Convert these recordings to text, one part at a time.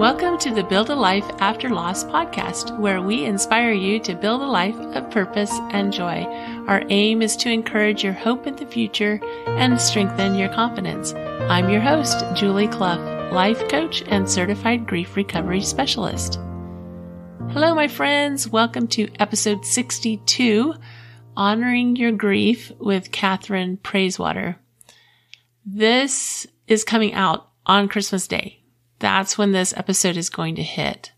Welcome to the Build a Life After Loss podcast, where we inspire you to build a life of purpose and joy. Our aim is to encourage your hope in the future and strengthen your confidence. I'm your host, Julie Clough, life coach and certified grief recovery specialist. Hello, my friends. Welcome to episode 62, Honoring Your Grief with Catherine Praiswater. This is coming out on Christmas Day. That's when this episode is going to hit,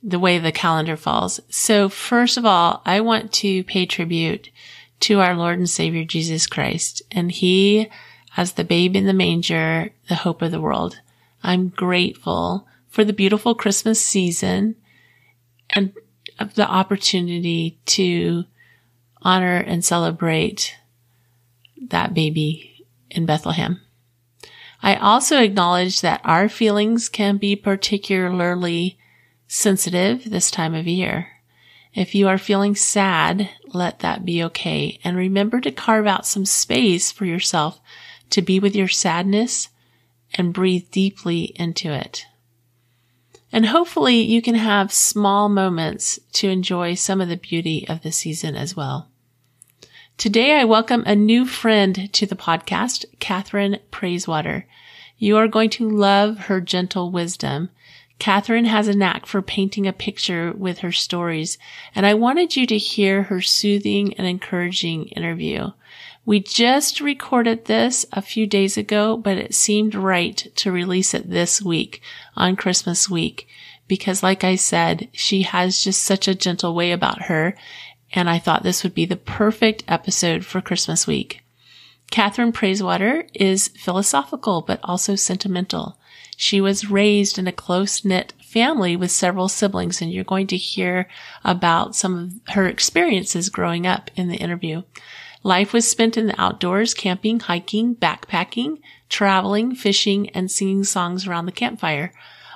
the way the calendar falls. So first of all, I want to pay tribute to our Lord and Savior Jesus Christ, and He, as the babe in the manger, the hope of the world. I'm grateful for the beautiful Christmas season and the opportunity to honor and celebrate that baby in Bethlehem. I also acknowledge that our feelings can be particularly sensitive this time of year. If you are feeling sad, let that be okay. And remember to carve out some space for yourself to be with your sadness and breathe deeply into it. And hopefully you can have small moments to enjoy some of the beauty of the season as well. Today, I welcome a new friend to the podcast, Catherine Praiswater. You are going to love her gentle wisdom. Catherine has a knack for painting a picture with her stories, and I wanted you to hear her soothing and encouraging interview. We just recorded this a few days ago, but it seemed right to release it this week on Christmas week because, like I said, she has just such a gentle way about her. And I thought this would be the perfect episode for Christmas week. Catherine Praiswater is philosophical, but also sentimental. She was raised in a close-knit family with several siblings, and you're going to hear about some of her experiences growing up in the interview. Life was spent in the outdoors, camping, hiking, backpacking, traveling, fishing, and singing songs around the campfire.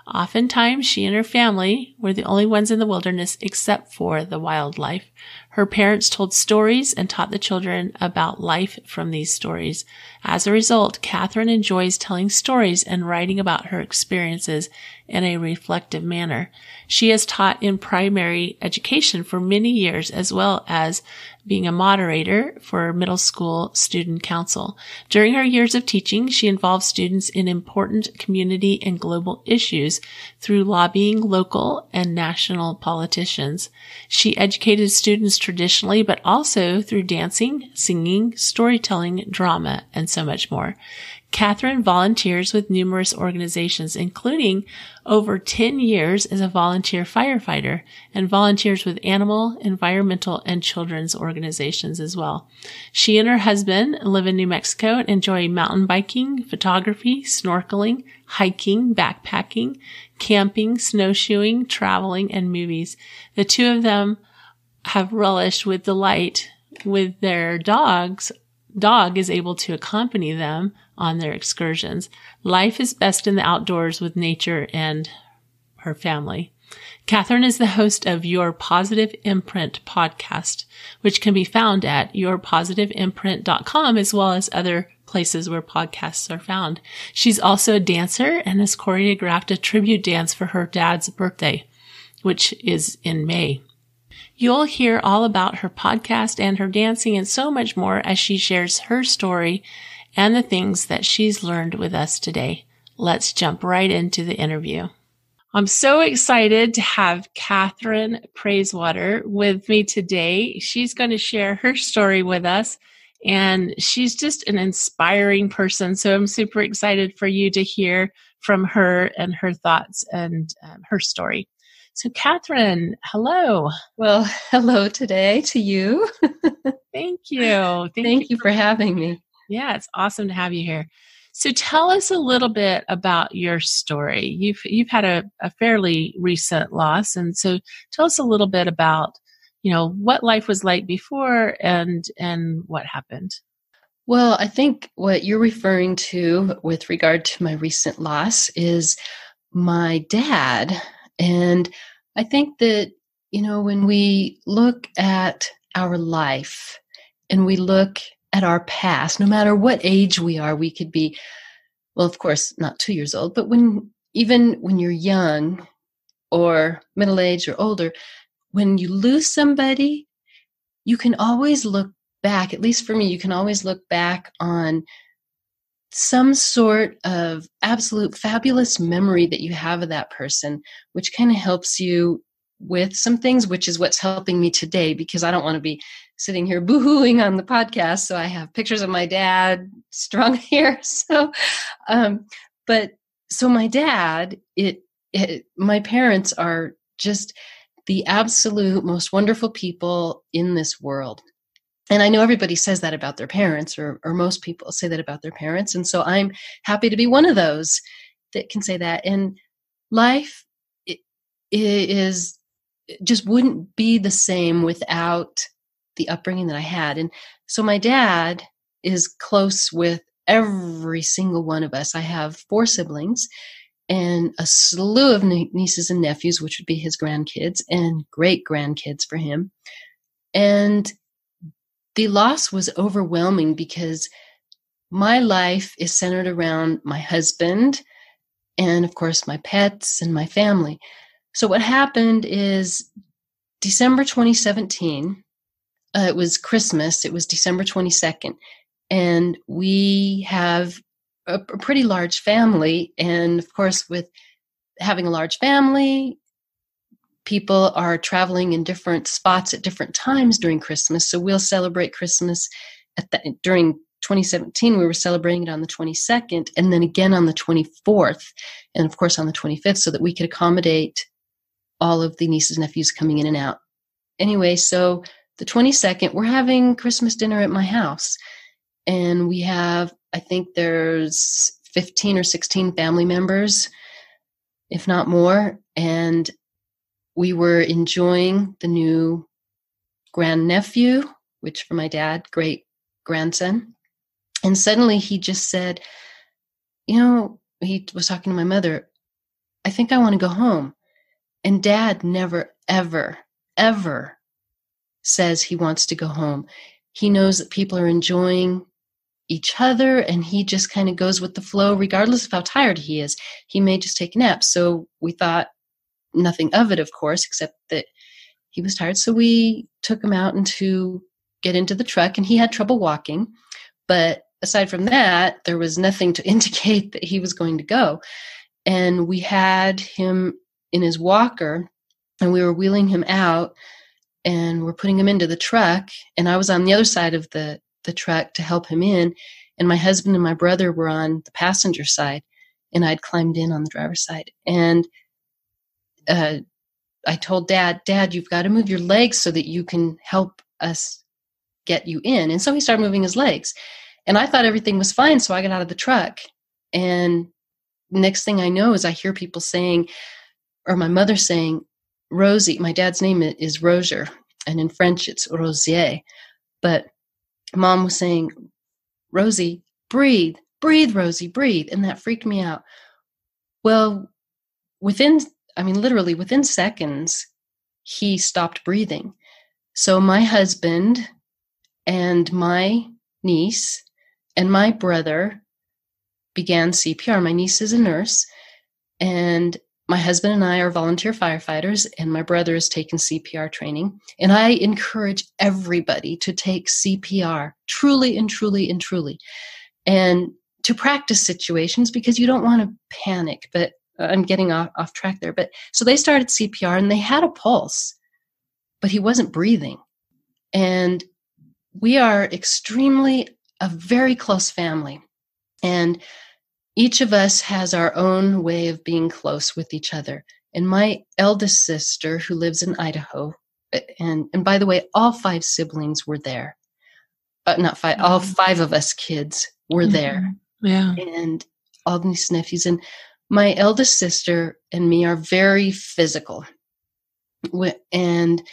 Oftentimes, she and her family were the only ones in the wilderness except for the wildlife. Her parents told stories and taught the children about life from these stories. As a result, Catherine enjoys telling stories and writing about her experiences in a reflective manner. She has taught in primary education for many years, as well as being a moderator for middle school student council. During her years of teaching, she involved students in important community and global issues through lobbying local and national politicians. She educated students traditionally, but also through dancing, singing, storytelling, drama, and so much more. Catherine volunteers with numerous organizations, including over 10 years as a volunteer firefighter, and volunteers with animal, environmental, and children's organizations as well. She and her husband live in New Mexico and enjoy mountain biking, photography, snorkeling, hiking, backpacking, camping, snowshoeing, traveling, and movies. The two of them have relished with delight with their dogs. Dog is able to accompany them on their excursions. Life is best in the outdoors with nature and her family. Catherine is the host of Your Positive Imprint podcast, which can be found at yourpositiveimprint.com, as well as other places where podcasts are found. She's also a dancer and has choreographed a tribute dance for her dad's birthday, which is in May. You'll hear all about her podcast and her dancing and so much more as she shares her story and the things that she's learned with us today. Let's jump right into the interview. I'm so excited to have Catherine Praiswater with me today. She's going to share her story with us, and she's just an inspiring person. So I'm super excited for you to hear from her and her thoughts and her story. So Catherine, hello. Well, hello today to you. Thank you. Thank you for having me. Yeah, it's awesome to have you here. So tell us a little bit about your story. You've had a fairly recent loss, and so tell us a little bit about, what life was like before and what happened. Well, I think what you're referring to with regard to my recent loss is my dad. And I think that, when we look at our life and we look at our past, no matter what age we are, we could be, well, of course, not 2 years old, but when even when you're young or middle-aged or older, when you lose somebody, you can always look back, at least for me, you can always look back on some sort of absolute fabulous memory that you have of that person, which kind of helps you with some things, which is what's helping me today, because I don't want to be sitting here boo-hooing on the podcast. So I have pictures of my dad strung here. So, but so my dad, my parents are just the absolute most wonderful people in this world. And I know everybody says that about their parents, or most people say that about their parents. And so I'm happy to be one of those that can say that. And life is just wouldn't be the same without the upbringing that I had. And so my dad is close with every single one of us. I have 4 siblings and a slew of nieces and nephews, which would be his grandkids and great grandkids for him. And the loss was overwhelming because my life is centered around my husband and, of course, my pets and my family. So what happened is December 2017, it was Christmas, it was December 22nd, and we have a pretty large family. And, of course, with having a large family, people are traveling in different spots at different times during Christmas. So we'll celebrate Christmas during 2017. We were celebrating it on the 22nd and then again on the 24th and, of course, on the 25th so that we could accommodate all of the nieces and nephews coming in and out. Anyway, so the 22nd, we're having Christmas dinner at my house. And we have, I think there's 15 or 16 family members, if not more. And we were enjoying the new grandnephew, which for my dad, great grandson. And suddenly he just said, he was talking to my mother, I think I want to go home. And Dad never, ever, ever says he wants to go home. He knows that people are enjoying each other and he just kind of goes with the flow regardless of how tired he is. He may just take a nap. So we thought nothing of it, of course, except that he was tired. So we took him out to get into the truck and he had trouble walking. But aside from that, there was nothing to indicate that he was going to go. And we had him in his walker and we were wheeling him out and we're putting him into the truck. And I was on the other side of the truck to help him in. And my husband and my brother were on the passenger side and I'd climbed in on the driver's side. And I told Dad, you've got to move your legs so that you can help us get you in. And so he started moving his legs. And I thought everything was fine. So I got out of the truck. And next thing I know is I hear people saying, or my mother saying, Rosie, my dad's name is Roger. And in French, it's Rosier. But Mom was saying, Rosie, breathe, Rosie, breathe. And that freaked me out. Well, literally within seconds, he stopped breathing. So my husband and my niece and my brother began CPR. My niece is a nurse, and my husband and I are volunteer firefighters, and my brother has taken CPR training. And I encourage everybody to take CPR, truly and truly and truly, and to practice situations because you don't want to panic. But I'm getting off track there. But so they started CPR and they had a pulse, but he wasn't breathing. And we are a very close family. And each of us has our own way of being close with each other. And my eldest sister, who lives in Idaho, and by the way, all 5 siblings were there. Not 5, all 5 of us kids were there. Yeah. And all these nephews. And my eldest sister and me are very physical. And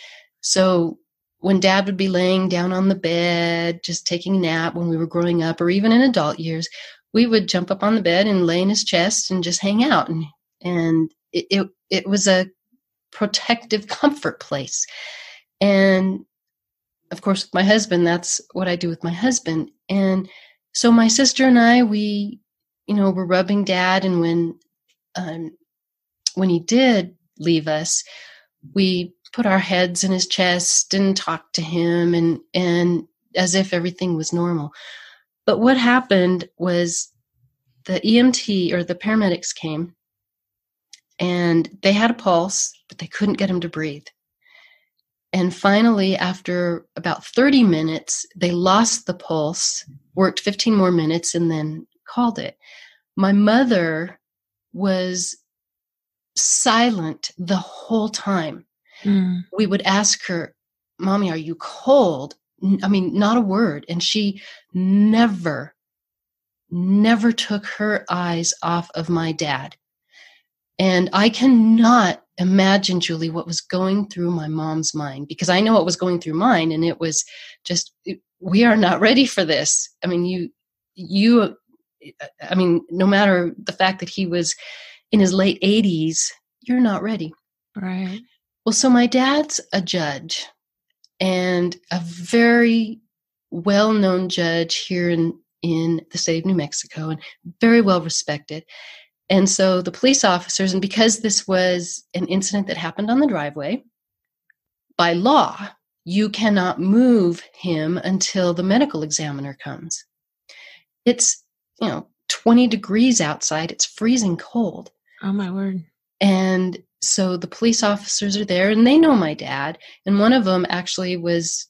so when Dad would be laying down on the bed, just taking a nap when we were growing up, or even in adult years, we would jump up on the bed and lay in his chest and just hang out. And it was a protective comfort place. And of course, with my husband, that's what I do with my husband. And so my sister and I, we, were rubbing Dad. And when when he did leave us, we put our heads in his chest and talked to him and as if everything was normal. But what happened was the EMT or the paramedics came and they had a pulse, but they couldn't get him to breathe. And finally, after about 30 minutes, they lost the pulse, worked 15 more minutes, and then called it. My mother was silent the whole time. We would ask her, Mommy, are you cold? I mean, not a word. And she never took her eyes off of my dad. And I cannot imagine, Julie, what was going through my mom's mind, because I know what was going through mine. And it was just, we are not ready for this. I mean, no matter the fact that he was in his late 80s, you're not ready. Right. Well, so my dad's a judge and a very well-known judge here in the state of New Mexico and very well respected. And so the police officers, and because this was an incident that happened on the driveway, by law, you cannot move him until the medical examiner comes. It's, 20 degrees outside. It's freezing cold. Oh, my word. And so the police officers are there and they know my dad. And one of them actually was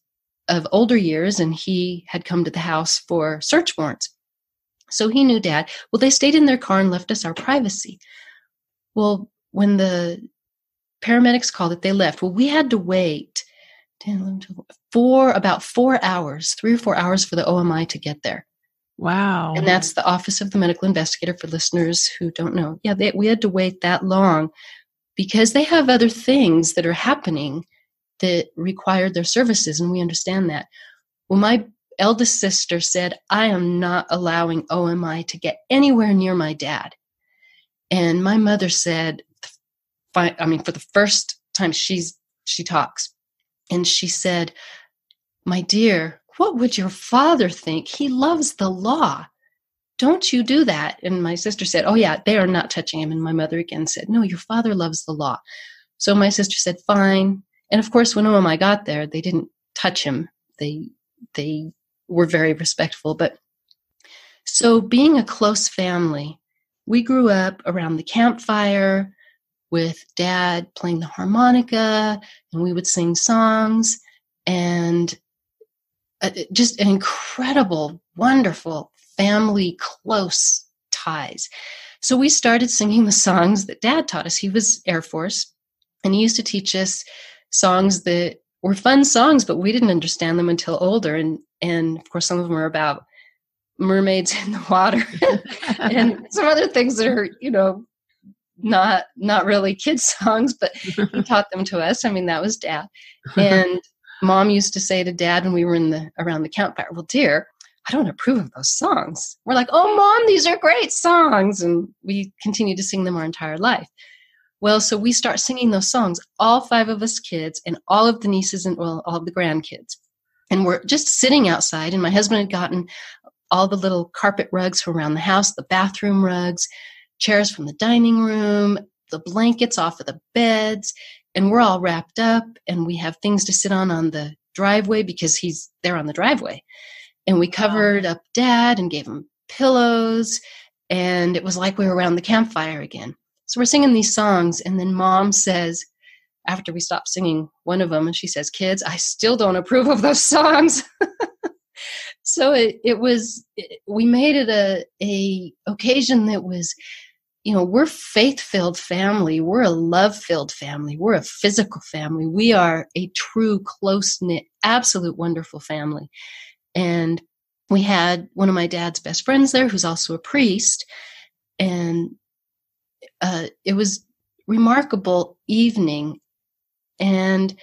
of older years and he had come to the house for search warrants. So he knew Dad. Well, they stayed in their car and left us our privacy. Well, when the paramedics called it, they left. Well, we had to wait about 4 hours, 3 or 4 hours for the OMI to get there. Wow. And that's the Office of the Medical Investigator for listeners who don't know. Yeah, we had to wait that long because they have other things that are happening that required their services, and we understand that. Well, my eldest sister said, I am not allowing OMI to get anywhere near my dad. And my mother said, for the first time she talks, and she said, my dear, what would your father think? He loves the law. Don't you do that. And my sister said, oh yeah, they are not touching him. And my mother again said, no, your father loves the law. So my sister said, fine. And of course, when OMI got there, they didn't touch him. They were very respectful. But so being a close family, we grew up around the campfire with Dad playing the harmonica, and we would sing songs, and just an incredible, wonderful family close ties. So we started singing the songs that Dad taught us. He was Air Force, and he used to teach us songs that were fun songs, but we didn't understand them until older. And of course, some of them are about mermaids in the water and some other things that are, not really kids songs, but he taught them to us. I mean, that was Dad. And Mom used to say to Dad when we were around the campfire, well, dear, I don't approve of those songs. We're like, oh, Mom, these are great songs. And we continue to sing them our entire life. Well, so we start singing those songs, all 5 of us kids and all of the nieces and all of the grandkids. And we're just sitting outside, and my husband had gotten all the little carpet rugs from around the house, the bathroom rugs, chairs from the dining room, the blankets off of the beds, and we're all wrapped up, and we have things to sit on the driveway because he's there on the driveway. And we covered up Dad and gave him pillows, and it was like we were around the campfire again. So we're singing these songs, and then Mom says, after we stopped singing one of them, and she says, kids, I still don't approve of those songs. So we made it a occasion that was, we're faith-filled family. We're a love-filled family. We're a physical family. We are a true, close-knit, absolute wonderful family. And we had one of my dad's best friends there who's also a priest. And it was remarkable evening. And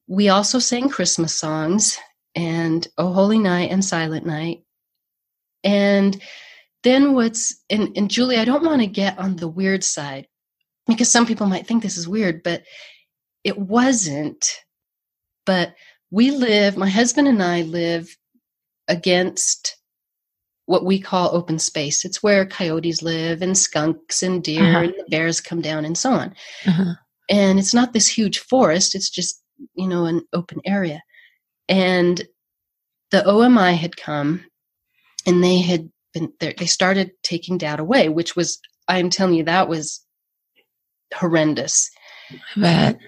we also sang Christmas songs and Oh Holy Night and Silent Night. And then and Julie, I don't want to get on the weird side because some people might think this is weird, but it wasn't. But my husband and I live against what we call open space. It's where coyotes live and skunks and deer and the bears come down and so on. And it's not this huge forest. It's just, an open area. And the OMI had come and they had been there. They started taking Dad away, which was, I'm telling you, that was horrendous. I bet.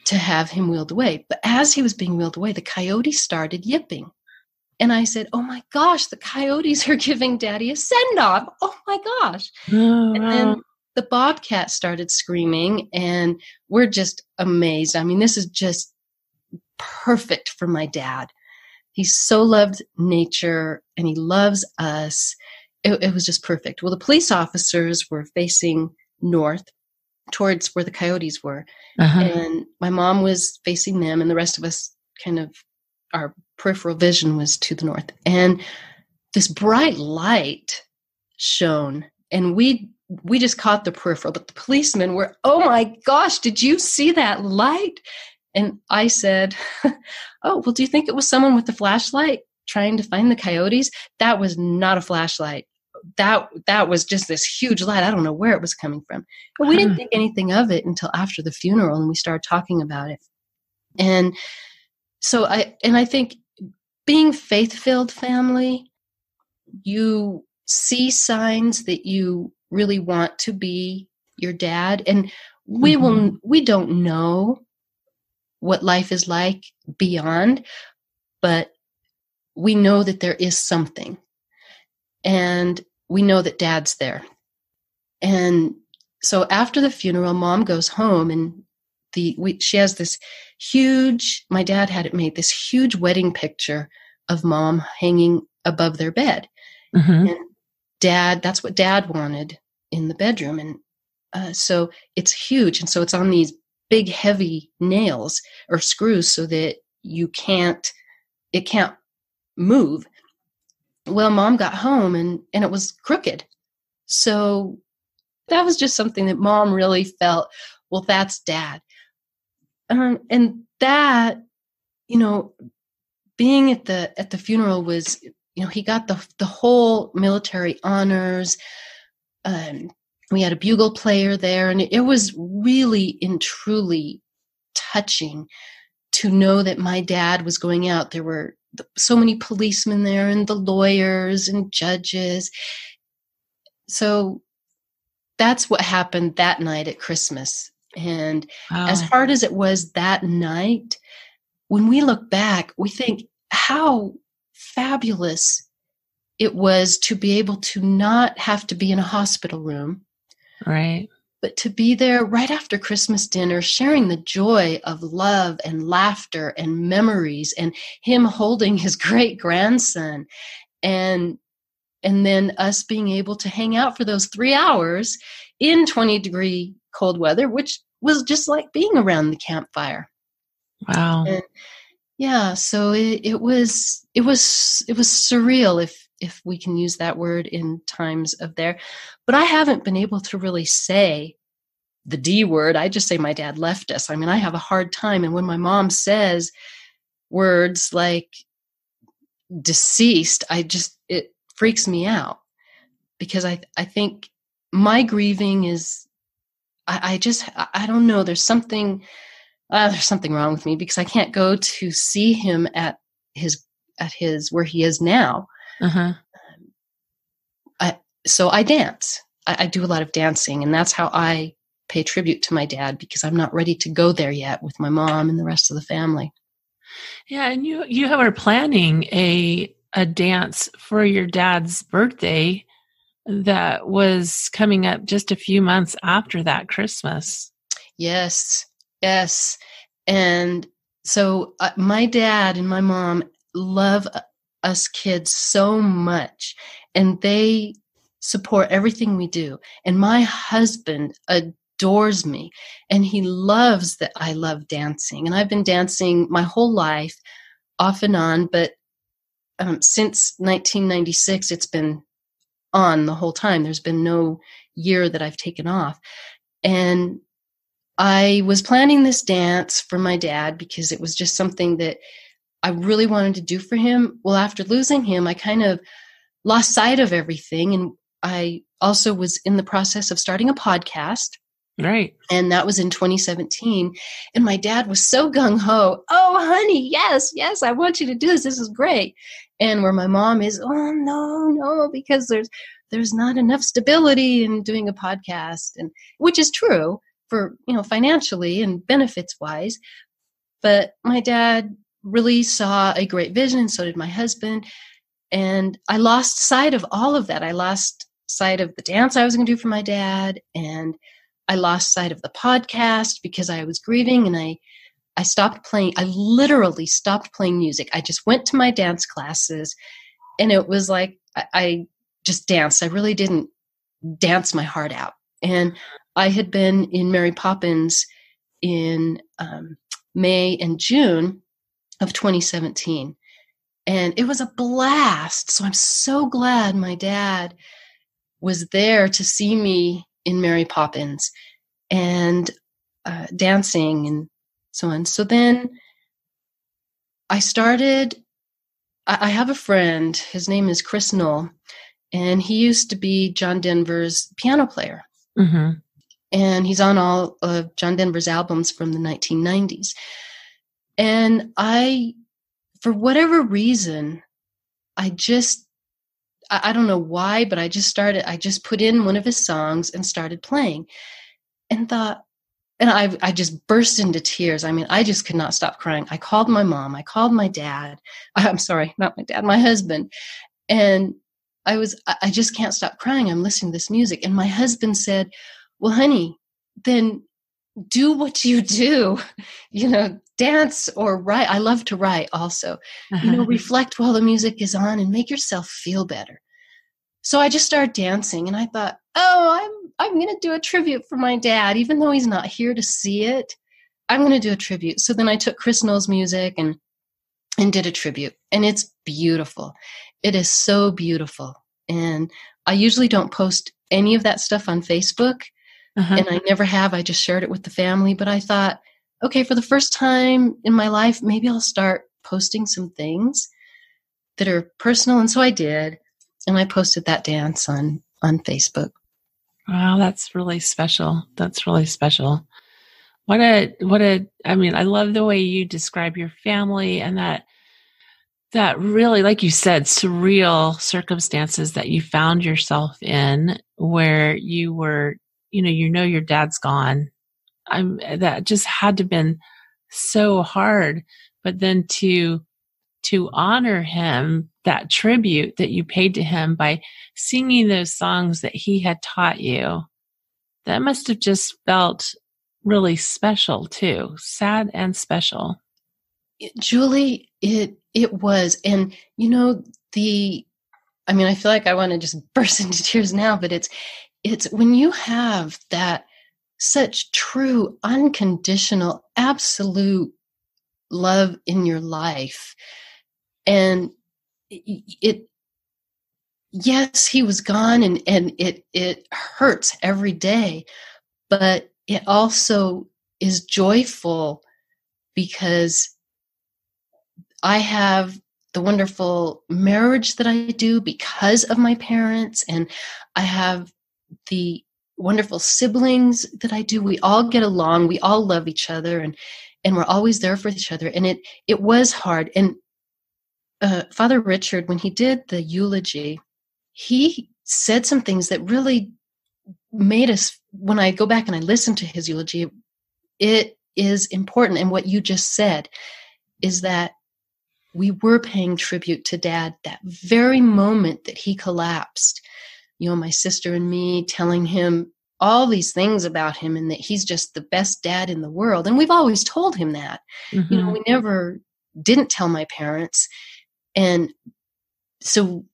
To have him wheeled away. But as he was being wheeled away, the coyotes started yipping. And I said, oh my gosh, the coyotes are giving Daddy a send-off. Oh my gosh. Oh, and then the bobcat started screaming, and we're just amazed. I mean, this is just perfect for my dad. He so loved nature and he loves us. It was just perfect. Well, the police officers were facing north towards where the coyotes were. And my mom was facing them, and the rest of us kind of, our peripheral vision was to the north. And this bright light shone, and we just caught the peripheral, but the policemen were, oh my gosh, did you see that light? And I said, oh, well, do you think it was someone with a flashlight trying to find the coyotes? That was not a flashlight. That was just this huge light. I don't know where it was coming from. But we didn't think anything of it until after the funeral, and we started talking about it. And so I think being faith-filled family, you see signs that you really want to be your dad. And we don't know what life is like beyond, but we know that there is something. And we know that Dad's there. And so after the funeral, Mom goes home, and she has this huge, my dad had it made, this huge wedding picture of Mom hanging above their bed. And Dad, that's what Dad wanted in the bedroom. And so it's huge. And so it's on these big, heavy nails or screws so that it can't move. Well, Mom got home and it was crooked. So that was just something that Mom really felt, well, that's Dad. And that, being at the funeral was, he got the whole military honors. We had a bugle player there, and it was really and truly touching to know that my dad was going out. There were so many policemen there, and the lawyers and judges. So that's what happened that night at Christmas. And as hard as it was that night, when we look back, we think how fabulous it was to be able to not have to be in a hospital room. Right. But to be there right after Christmas dinner, sharing the joy of love and laughter and memories, and him holding his great grandson, and then us being able to hang out for those 3 hours in 20-degree cold weather, which was just like being around the campfire. Wow. And yeah, so it was surreal, if we can use that word in times of there. But I haven't been able to really say the D word. I just say my dad left us. I mean, I have a hard time. And when my mom says words like deceased, it freaks me out, because I think my grieving is, I don't know. There's something wrong with me, because I can't go to see him at his where he is now. So I dance. I do a lot of dancing, and that's how I pay tribute to my dad, because I'm not ready to go there yet with my mom and the rest of the family. Yeah, and you are planning a dance for your dad's birthday that was coming up just a few months after that Christmas. Yes. And so my dad and my mom love us kids so much, and they support everything we do. And my husband adores me, and he loves that I love dancing. And I've been dancing my whole life, off and on, but since 1996, it's been on the whole time. There's been no year that I've taken off. And I was planning this dance for my dad because it was just something that I really wanted to do for him. Well, after losing him, I kind of lost sight of everything. And I also was in the process of starting a podcast. Right. And that was in 2017. And my dad was so gung-ho. Oh, honey, yes, I want you to do this. This is great. And where my mom is, oh, no, because there's not enough stability in doing a podcast, and which is true for, financially and benefits wise. But my dad really saw a great vision, and so did my husband. And I lost sight of all of that. I lost sight of the dance I was going to do for my dad, and I lost sight of the podcast because I was grieving, and I stopped playing. I literally stopped playing music. I just went to my dance classes, and it was like I just danced. I really didn't dance my heart out. And I had been in Mary Poppins in May and June of 2017. And it was a blast. So I'm so glad my dad was there to see me in Mary Poppins and dancing and so on. So then I have a friend, his name is Chris Knoll, and he used to be John Denver's piano player. Mm-hmm. And he's on all of John Denver's albums from the 1990s. And for whatever reason, I don't know why, but I just put in one of his songs and started playing and I just burst into tears. I mean, I just could not stop crying. I called my mom. I called my dad. I'm sorry, not my dad, my husband. And I just can't stop crying. I'm listening to this music. And my husband said, well, honey, then do what you do, dance or write. I love to write also, reflect while the music is on and make yourself feel better. So I just started dancing, and I thought, I'm going to do a tribute for my dad, even though he's not here to see it. I'm going to do a tribute. So then I took Chris Knoll's music and did a tribute, and it's beautiful. It is so beautiful. And I usually don't post any of that stuff on Facebook, and I never have. I just shared it with the family. But I thought, okay, for the first time in my life, maybe I'll start posting some things that are personal. And so I did. And I posted that dance on Facebook. Wow, that's really special. That's really special. I love the way you describe your family and that really, like you said, surreal circumstances that you found yourself in where you were, your dad's gone. That just had to have been so hard. But then to honor him, that tribute that you paid to him by singing those songs that he had taught you, that must have just felt really special too, sad and special. Julie, it was. And, I feel like I want to just burst into tears now, but it's when you have that such true, unconditional, absolute love in your life. And yes, he was gone, and it hurts every day, but it also is joyful because I have the wonderful marriage that I do because of my parents, and I have the wonderful siblings that I do. We all get along. We all love each other, and we're always there for each other. And it was hard. And Father Richard, when he did the eulogy, he said some things that really made us, when I go back and I listen to his eulogy, it is important. And what you just said is that we were paying tribute to Dad that very moment that he collapsed. My sister and me telling him all these things about him and that he's just the best dad in the world. And we've always told him that. Mm-hmm. We never didn't tell my parents. And so,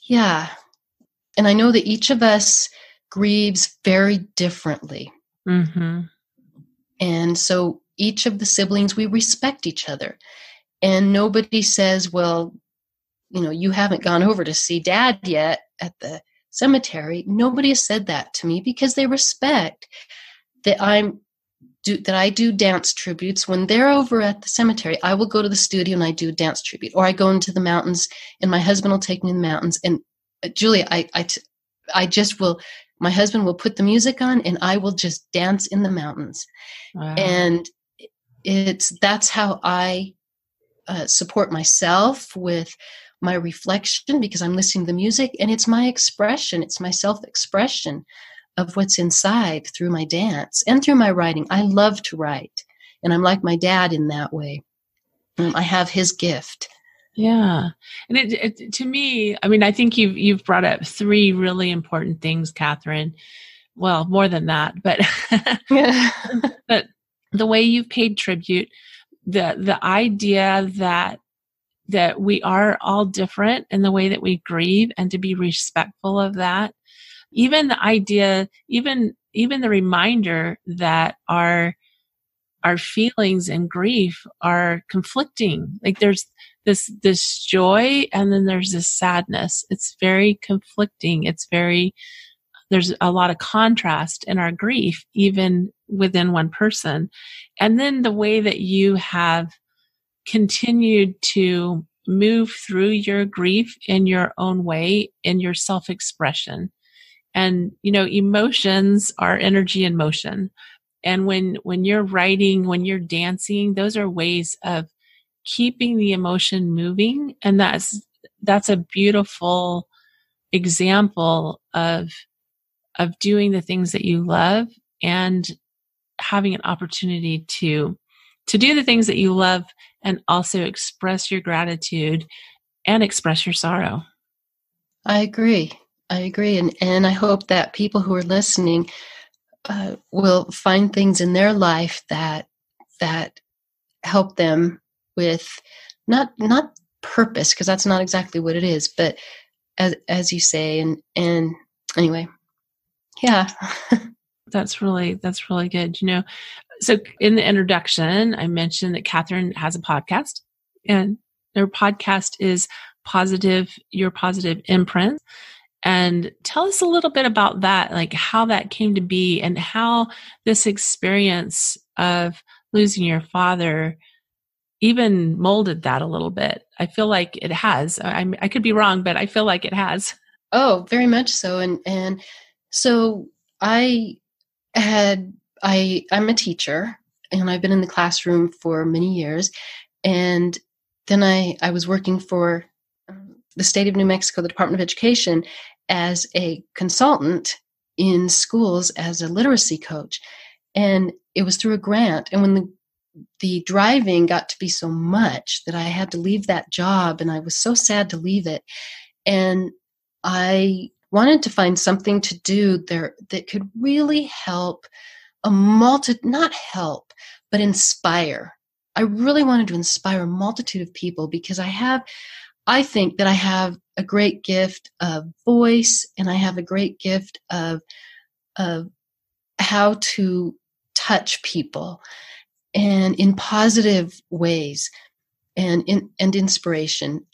yeah. And I know that each of us grieves very differently. Mm-hmm. And so each of the siblings, we respect each other. And nobody says, well, you haven't gone over to see Dad yet at the cemetery. Nobody has said that to me because they respect that I do dance tributes. When they're over at the cemetery, I will go to the studio and I do dance tribute, or I go into the mountains and my husband will take me to the mountains and Julia, I just will, my husband will put the music on and I will just dance in the mountains. Wow. And that's how I support myself with my reflection, because I'm listening to the music, and it's my expression. It's my self-expression of what's inside through my dance and through my writing. I love to write, and I'm like my dad in that way. I have his gift. Yeah. And it to me, I mean, I think you've brought up three really important things, Catherine. Well, more than that, but but the way you've paid tribute, the idea that we are all different in the way that we grieve, and to be respectful of that. Even the idea, even the reminder that our feelings and grief are conflicting. Like there's this joy, and then there's this sadness. It's very conflicting. There's a lot of contrast in our grief, even within one person. And then the way that you have continued to move through your grief in your own way, in your self-expression. And, emotions are energy in motion. And when you're writing, when you're dancing, those are ways of keeping the emotion moving. And that's a beautiful example of doing the things that you love, and having an opportunity to do the things that you love, and also express your gratitude and express your sorrow. I agree. And I hope that people who are listening will find things in their life that help them with not purpose, because that's not exactly what it is, but as you say, and anyway, yeah. That's really good. So in the introduction, I mentioned that Catherine has a podcast, and their podcast is Your Positive Imprint. And tell us a little bit about that, like how that came to be, and how this experience of losing your father even molded that a little bit. I feel like it has. I could be wrong, but I feel like it has. Oh, very much so. And so I'm a teacher, and I've been in the classroom for many years. And then I was working for the state of New Mexico, the Department of Education, as a consultant in schools as a literacy coach. And it was through a grant. And when the driving got to be so much that I had to leave that job, and I was so sad to leave it. And I wanted to find something to do there that could really help not help, but inspire. I really wanted to inspire a multitude of people, because I think that I have a great gift of voice, and I have a great gift of how to touch people, and in positive ways, and inspiration.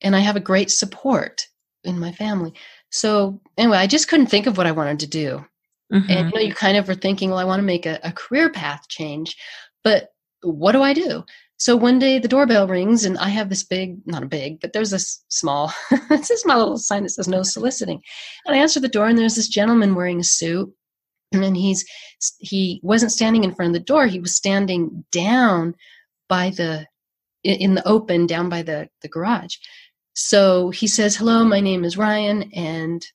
And I have a great support in my family. So anyway, I just couldn't think of what I wanted to do. Mm-hmm. And you kind of were thinking, well, I want to make a career path change, but what do I do? So one day the doorbell rings, and I have this not a big, but there's this small, it's a small little sign that says no soliciting. And I answer the door, and there's this gentleman wearing a suit. And then he wasn't standing in front of the door. He was standing down in the open, down by the garage. So he says, hello, my name is Ryan, and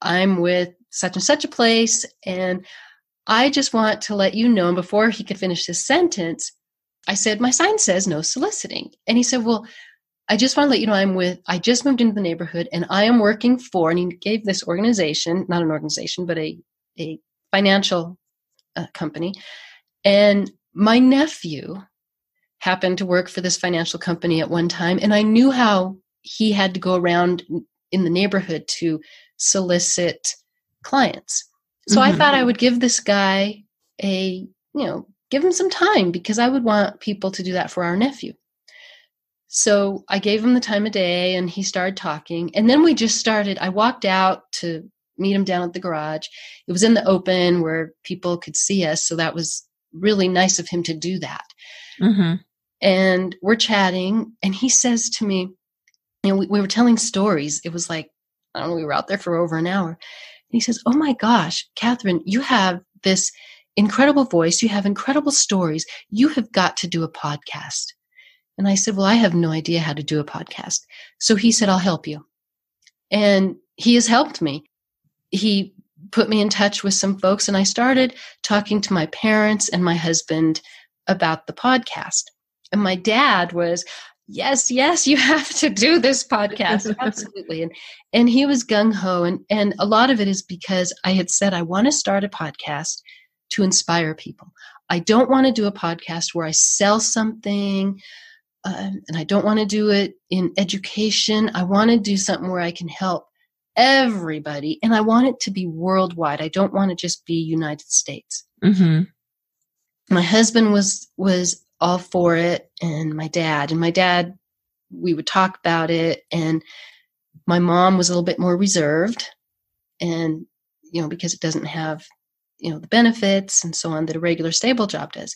I'm with such and such a place. And I just want to let you know. And before he could finish his sentence, I said, my sign says no soliciting. And he said, well, I just want to let you know I just moved into the neighborhood, and I am working for, and he gave this organization, not an organization, but a financial company. And my nephew happened to work for this financial company at one time. And I knew how he had to go around in the neighborhood to solicit clients. So I thought I would give this guy give him some time, because I would want people to do that for our nephew. So I gave him the time of day, and he started talking. And then I walked out to meet him down at the garage. It was in the open where people could see us. So that was really nice of him to do that. Mm-hmm. And we're chatting, and he says to me, we were telling stories. It was like I don't know, we were out there for over an hour. And he says, "Oh my gosh, Catherine, you have this incredible voice. You have incredible stories. You have got to do a podcast." And I said, "Well, I have no idea how to do a podcast." So he said, "I'll help you." And he has helped me. He put me in touch with some folks, and I started talking to my parents and my husband about the podcast. And my dad was, yes, you have to do this podcast. Absolutely. And he was gung-ho. And a lot of it is because I had said, I want to start a podcast to inspire people. I don't want to do a podcast where I sell something, and I don't want to do it in education. I want to do something where I can help everybody, and I want it to be worldwide. I don't want to just be United States. Mm-hmm. My husband was all for it, and my dad, we would talk about it, and my mom was a little bit more reserved, and because it doesn't have the benefits and so on that a regular stable job does.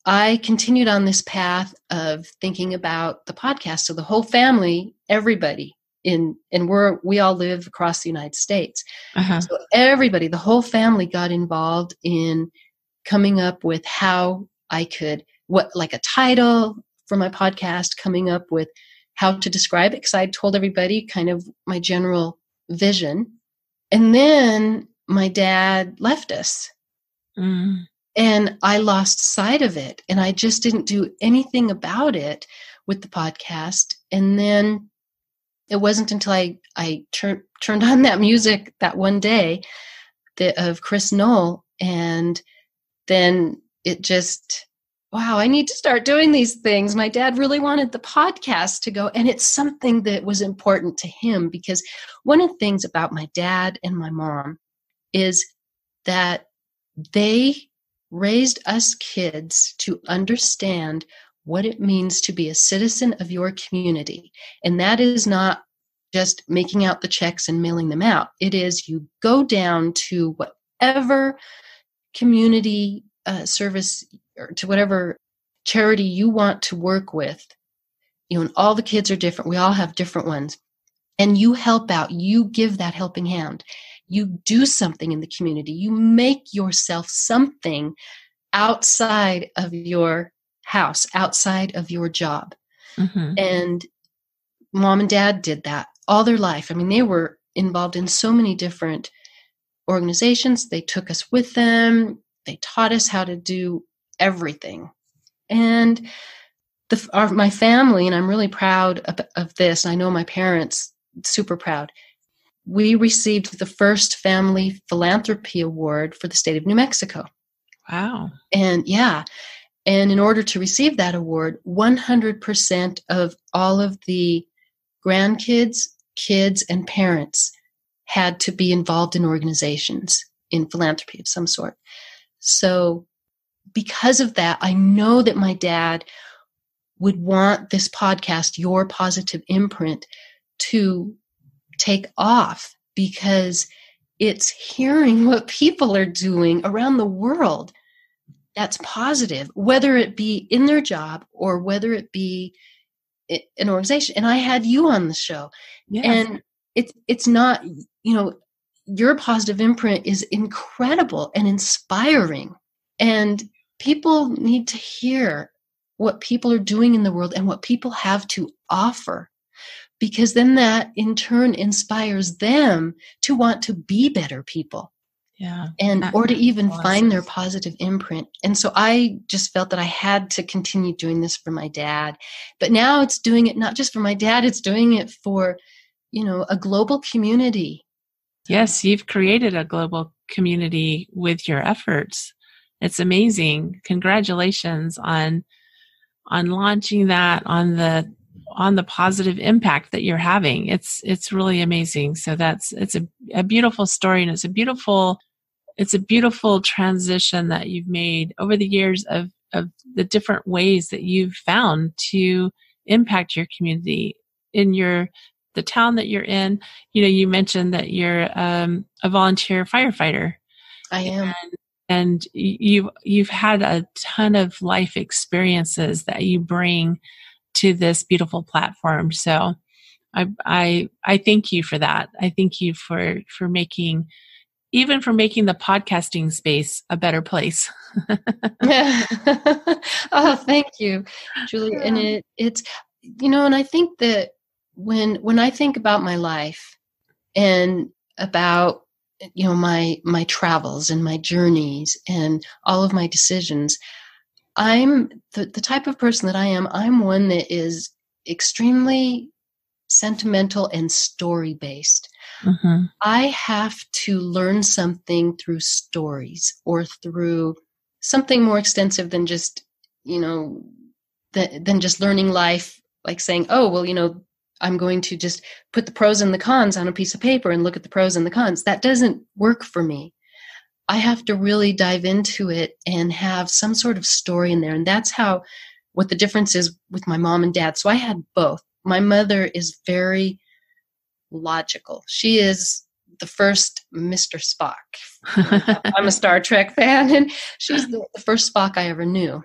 I continued on this path of thinking about the podcast. So the whole family, everybody we all live across the United States. Uh-huh. So everybody, the whole family got involved in coming up with how I could, like a title for my podcast, coming up with how to describe it, because I told everybody kind of my general vision. And then my dad left us. Mm. And I lost sight of it, and I just didn't do anything about it with the podcast. And then it wasn't until I turned on that music that one day of Chris Knoll, and then it just, wow, I need to start doing these things. My dad really wanted the podcast to go, and it's something that was important to him, because one of the things about my dad and my mom is that they raised us kids to understand what it means to be a citizen of your community. And that is not just making out the checks and mailing them out. It is you go down to whatever community service or to whatever charity you want to work with. And all the kids are different. We all have different ones. And you help out. You give that helping hand. You do something in the community. You make yourself something outside of your house, outside of your job. Mm-hmm. And Mom and Dad did that all their life. I mean, they were involved in so many different organizations. They took us with them. They taught us how to do everything. And my family, and I'm really proud of this, I know my parents, super proud. We received the first Family Philanthropy Award for the state of New Mexico. Wow. And and in order to receive that award, 100% of all of the grandkids, kids, and parents had to be involved in organizations in philanthropy of some sort. So because of that, I know that my dad would want this podcast, Your Positive Imprint, to take off, because it's hearing what people are doing around the world that's positive, whether it be in their job or whether it be an organization. And I had you on the show. Yes. And it's not, Your Positive Imprint is incredible and inspiring. And people need to hear what people are doing in the world and what people have to offer, because then that in turn inspires them to want to be better people. Yeah. Or to even find their positive imprint. And so I just felt that I had to continue doing this for my dad. But now it's doing it not just for my dad, it's doing it for, a global community. Yes, you've created a global community with your efforts. It's amazing. Congratulations on launching that, on the positive impact that you're having. It's really amazing. So it's a beautiful story, and it's a beautiful transition that you've made over the years of the different ways that you've found to impact your community in the town that you're in. You mentioned that you're a volunteer firefighter. I am. And you've had a ton of life experiences that you bring to this beautiful platform. So I thank you for that. I thank you for making the podcasting space a better place. Oh, thank you, Julie. And Yeah. it's, and I think that when I think about my life and about, my travels and my journeys and all of my decisions, I'm the type of person that I am. I'm one that is extremely sentimental and story based. Mm-hmm. I have to learn something through stories or through something more extensive than just, than just learning life, like saying, oh, well, I'm going to just put the pros and the cons on a piece of paper and look at the pros and the cons. That doesn't work for me. I have to really dive into it and have some sort of story in there. And that's what the difference is with my mom and dad. So I had both. My mother is very logical. She is the first Mr. Spock. I'm a Star Trek fan, and she's the first Spock I ever knew.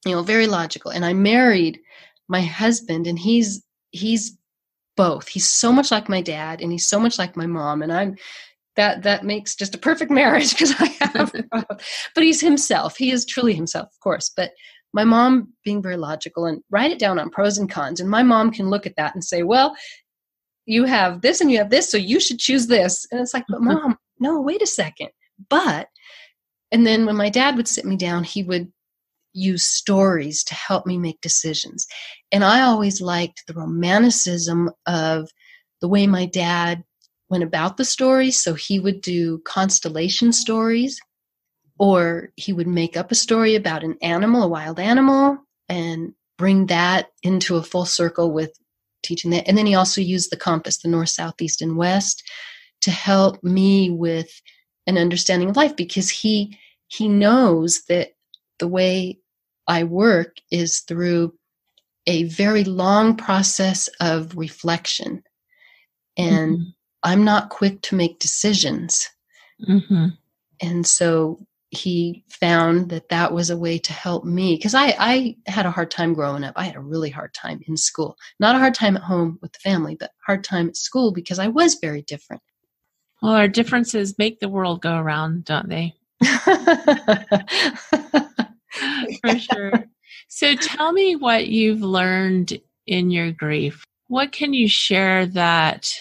Very logical. And I married my husband, and he's both. He's so much like my dad, and he's so much like my mom, and I'm that makes just a perfect marriage because I have both. But he's himself. He is truly himself, of course. But my mom being very logical and write it down on pros and cons, and my mom can look at that and say, well, you have this and you have this, so you should choose this. And it's like, but Mom, no, wait a second. And then when my dad would sit me down, he would use stories to help me make decisions. And I always liked the romanticism of the way my dad went about the story. So he would do constellation stories, or he would make up a story about an animal, a wild animal, and bring that into a full circle with teaching that. And then he also used the compass, the north, south, east, and west, to help me with an understanding of life, because he knows that the way I work is through a very long process of reflection. And Mm-hmm. I'm not quick to make decisions. Mm-hmm. And so he found that was a way to help me, because I had a hard time growing up. I had a really hard time in school. Not a hard time at home with the family, but hard time at school because I was very different. Well, our differences make the world go around, don't they? For sure. So tell me what you've learned in your grief. What can you share that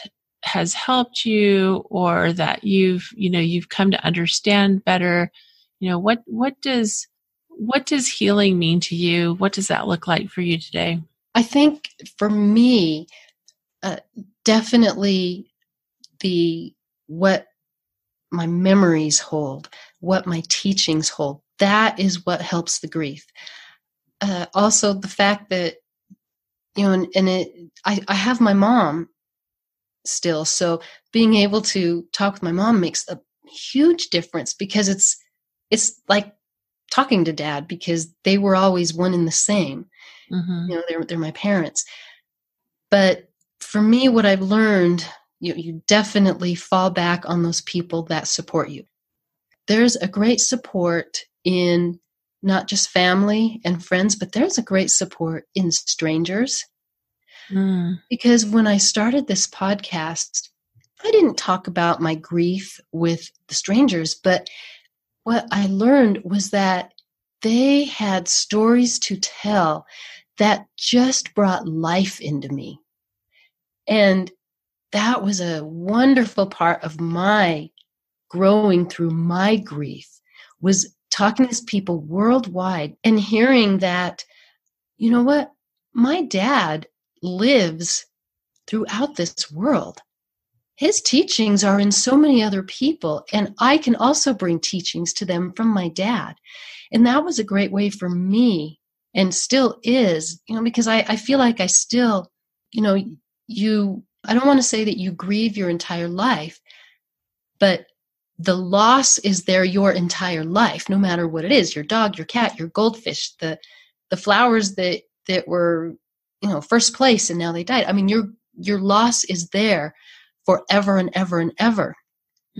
has helped you, or that you've come to understand better? What does healing mean to you? What does that look like for you today? I think for me, definitely what my memories hold, what my teachings hold, that is what helps the grief. Also the fact that, I have my mom still. So being able to talk with my mom makes a huge difference, because it's like talking to dad, because they were always one and the same. Mm-hmm. They're my parents. But for me, what I've learned, you definitely fall back on those people that support you. There's a great support in not just family and friends, but there's a great support in strangers. Mm. Because when I started this podcast, I didn't talk about my grief with the strangers, but what I learned was that they had stories to tell that just brought life into me. And that was a wonderful part of my growing through my grief, was talking to these people worldwide and hearing that, you know what, my dad lives throughout this world. His teachings are in so many other people, and I can also bring teachings to them from my dad. And that was a great way for me, and still is, because I feel like I still, I don't want to say that you grieve your entire life, but the loss is there your entire life, no matter what it is, your dog, your cat, your goldfish, the flowers that were, first place and now they died. I mean, your loss is there forever and ever and ever.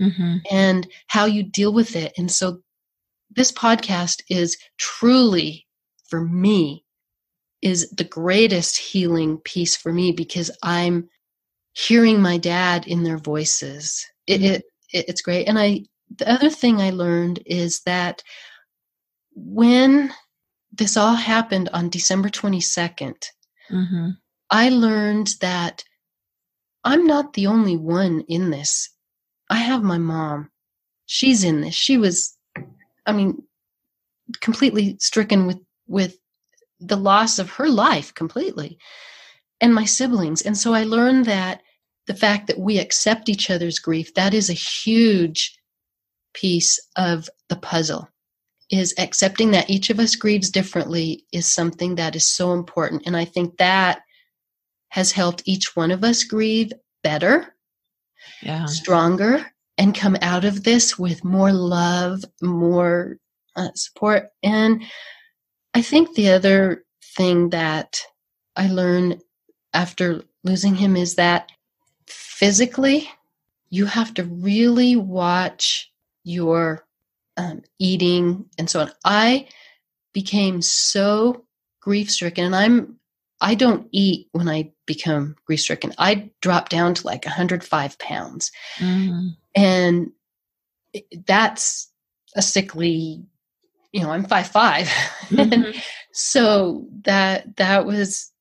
Mm-hmm. And how you deal with it. And so this podcast is truly, for me, is the greatest healing piece for me, because I'm hearing my dad in their voices. It's great. And the other thing I learned is that when this all happened on December 22nd, mm-hmm. I learned that I'm not the only one in this. I have my mom. She's in this. She was, completely stricken with the loss of her life completely, and my siblings. And so I learned that the fact that we accept each other's grief, that is a huge piece of the puzzle. Is accepting that each of us grieves differently is something that is so important. And I think that has helped each one of us grieve better, stronger, and come out of this with more love, more support. And I think the other thing that I learned after losing him is that physically, you have to really watch your eating and so on. I became so grief-stricken, and I don't eat when I become grief-stricken. I dropped down to like 105 pounds. Mm-hmm. And that's a sickly, I'm 5'5". Mm-hmm. And so that was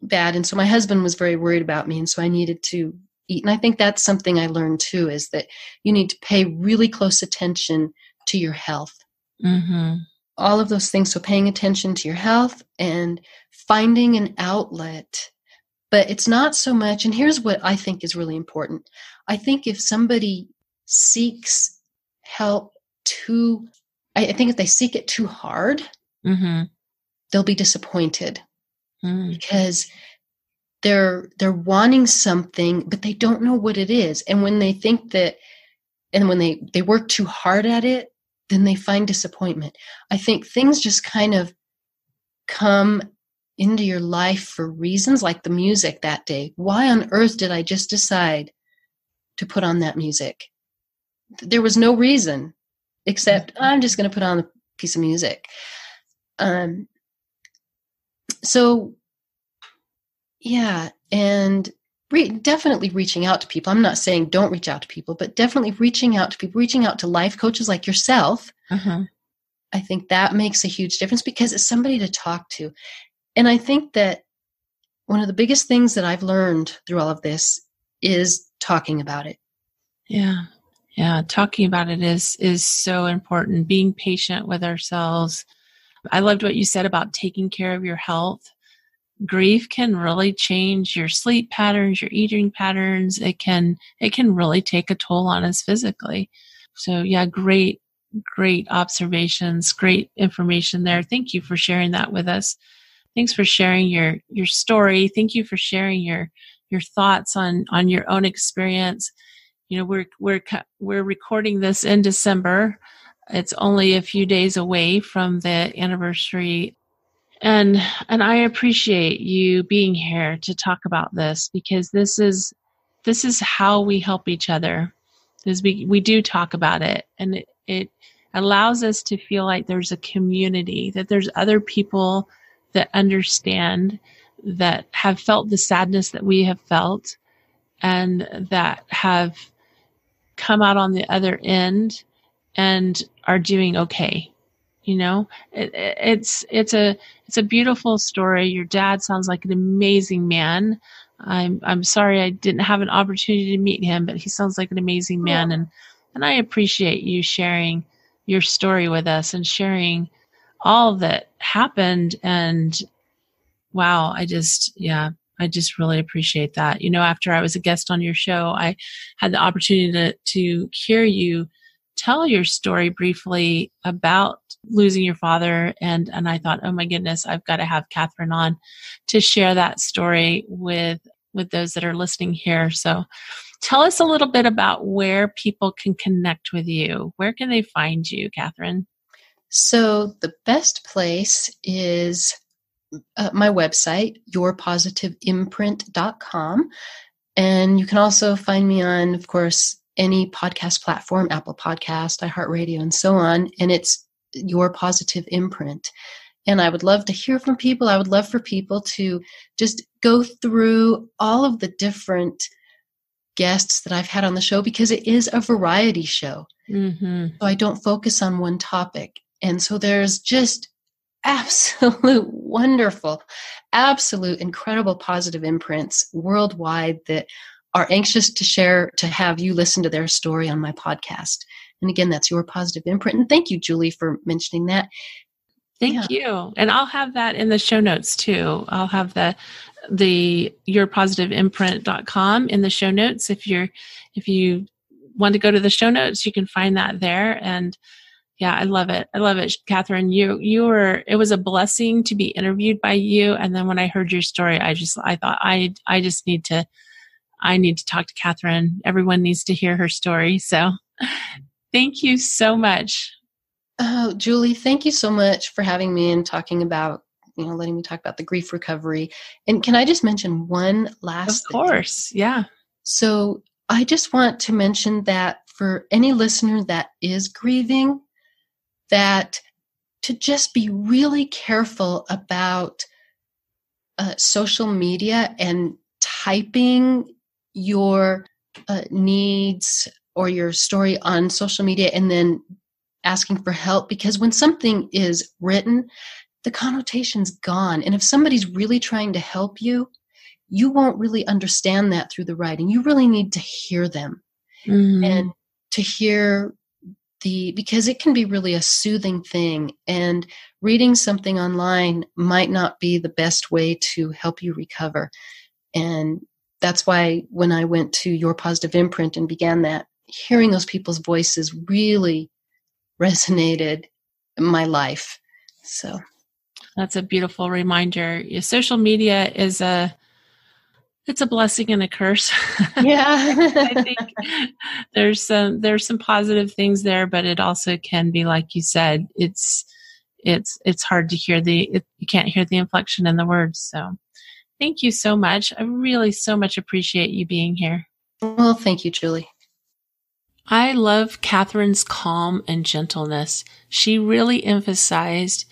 bad. And so my husband was very worried about me. And so I needed to eat. And I think that's something I learned too, is that you need to pay really close attention to your health. Mm-hmm. All of those things. So paying attention to your health and finding an outlet. But it's not so much, and here's what I think is really important. I think if somebody seeks help I think if they seek it too hard, mm-hmm. they'll be disappointed, mm-hmm. because they're wanting something, but they don't know what it is. And when they think that, and when they work too hard at it, then they find disappointment. I think things just kind of come into your life for reasons, like the music that day. Why on earth did I just decide to put on that music? There was no reason except I'm just going to put on a piece of music. So yeah, and definitely reaching out to people. I'm not saying don't reach out to people, but definitely reaching out to people, reaching out to life coaches like yourself. Uh-huh. I think that makes a huge difference, because it's somebody to talk to. And I think that one of the biggest things that I've learned through all of this is talking about it. Yeah. Yeah. Talking about it is so important. Being patient with ourselves. I loved what you said about taking care of your health. Grief can really change your sleep patterns, your eating patterns. It can really take a toll on us physically. So yeah, great observations, great information there. Thank you for sharing that with us. Thanks for sharing your story. Thank you for sharing your thoughts on your own experience. We're recording this in December. It's only a few days away from the anniversary. And I appreciate you being here to talk about this, because this is how we help each other. Is we do talk about it, and it allows us to feel like there's a community, that there's other people that understand, that have felt the sadness that we have felt, and that have come out on the other end and are doing okay. It's a beautiful story. Your dad sounds like an amazing man. I'm sorry I didn't have an opportunity to meet him, but he sounds like an amazing man. And I appreciate you sharing your story with us and sharing all that happened. And wow, I just really appreciate that. After I was a guest on your show, I had the opportunity to hear you tell your story briefly about losing your father. And I thought, oh my goodness, I've got to have Catherine on to share that story with those that are listening here. So tell us a little bit about where people can connect with you. Where can they find you, Catherine? So the best place is my website, yourpositiveimprint.com. And you can also find me on, of course, any podcast platform, Apple Podcast, iHeartRadio, and so on. And it's Your Positive Imprint. And I would love to hear from people. I would love for people to just go through all of the different guests that I've had on the show, because it is a variety show. Mm-hmm. So I don't focus on one topic. And so there's just absolute wonderful, absolute incredible positive imprints worldwide that are anxious to share, to have you listen to their story on my podcast. And again, that's Your Positive Imprint. And thank you, Julie, for mentioning that. Thank you. And I'll have that in the show notes too. I'll have the yourpositiveimprint.com in the show notes. If you want to go to the show notes, you can find that there. And yeah, I love it. I love it. Catherine, it was a blessing to be interviewed by you. And then when I heard your story, I thought I need to talk to Catherine. Everyone needs to hear her story. So thank you so much. Oh, Julie, thank you so much for having me and talking about, letting me talk about the grief recovery. And can I just mention one last thing? Of course, yeah. So I just want to mention that for any listener that is grieving, that to just be really careful about social media and typing your needs or your story on social media and then asking for help, because when something is written, the connotation's gone. And if somebody's really trying to help you, you won't really understand that through the writing. You really need to hear them and to hear because it can be really a soothing thing. And reading something online might not be the best way to help you recover. And that's why when I went to Your Positive Imprint and began that, hearing those people's voices really resonated in my life. So that's a beautiful reminder. Social media it's a blessing and a curse. Yeah. I think there's some positive things there, but it also can be, like you said, it's hard to hear you can't hear the inflection in the words. So thank you so much. I really so much appreciate you being here. Well, thank you, Julie. I love Catherine's calm and gentleness. She really emphasized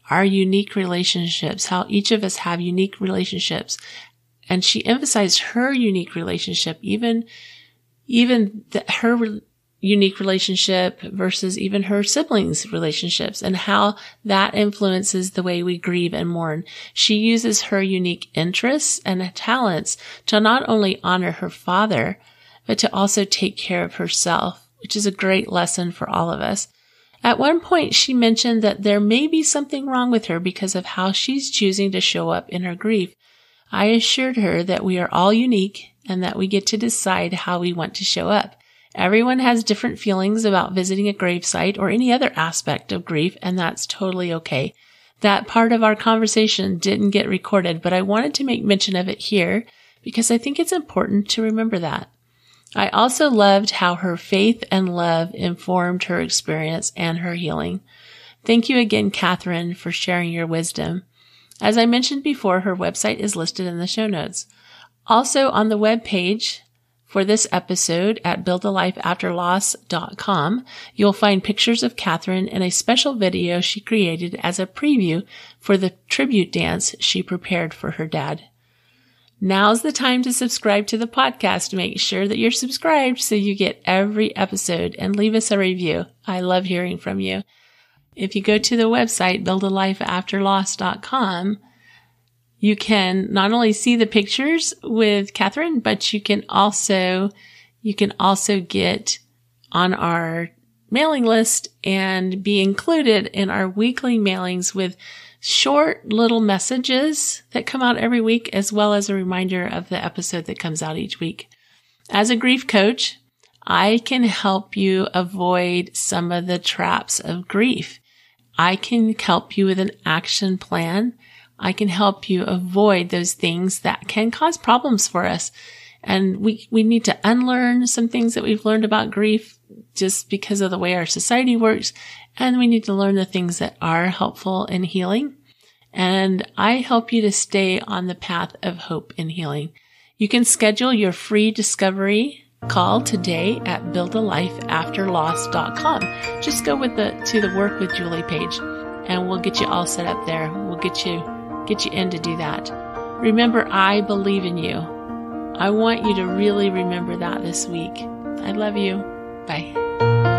our unique relationships, how each of us have unique relationships. And she emphasized her unique relationship, even her unique relationship versus even her siblings' relationships, and how that influences the way we grieve and mourn. She uses her unique interests and talents to not only honor her father, but to also take care of herself, which is a great lesson for all of us. At one point, she mentioned that there may be something wrong with her because of how she's choosing to show up in her grief. I assured her that we are all unique and that we get to decide how we want to show up. Everyone has different feelings about visiting a gravesite or any other aspect of grief, and that's totally okay. That part of our conversation didn't get recorded, but I wanted to make mention of it here because I think it's important to remember that. I also loved how her faith and love informed her experience and her healing. Thank you again, Catherine, for sharing your wisdom. As I mentioned before, her website is listed in the show notes. Also on the web page for this episode at buildalifeafterloss.com, you'll find pictures of Catherine and a special video she created as a preview for the tribute dance she prepared for her dad. Now's the time to subscribe to the podcast. Make sure that you're subscribed so you get every episode, and leave us a review. I love hearing from you. If you go to the website, buildalifeafterloss.com, you can not only see the pictures with Catherine, but you can also get on our mailing list and be included in our weekly mailings with short little messages that come out every week, as well as a reminder of the episode that comes out each week. As a grief coach, I can help you avoid some of the traps of grief. I can help you with an action plan. I can help you avoid those things that can cause problems for us. And we need to unlearn some things that we've learned about grief just because of the way our society works. And we need to learn the things that are helpful in healing. And I help you to stay on the path of hope and healing. You can schedule your free discovery call today at buildalifeafterloss.com. Just go to the Work with Julie page. and we'll get you all set up there. We'll get you in to do that. Remember, I believe in you. I want you to really remember that this week. I love you. Bye.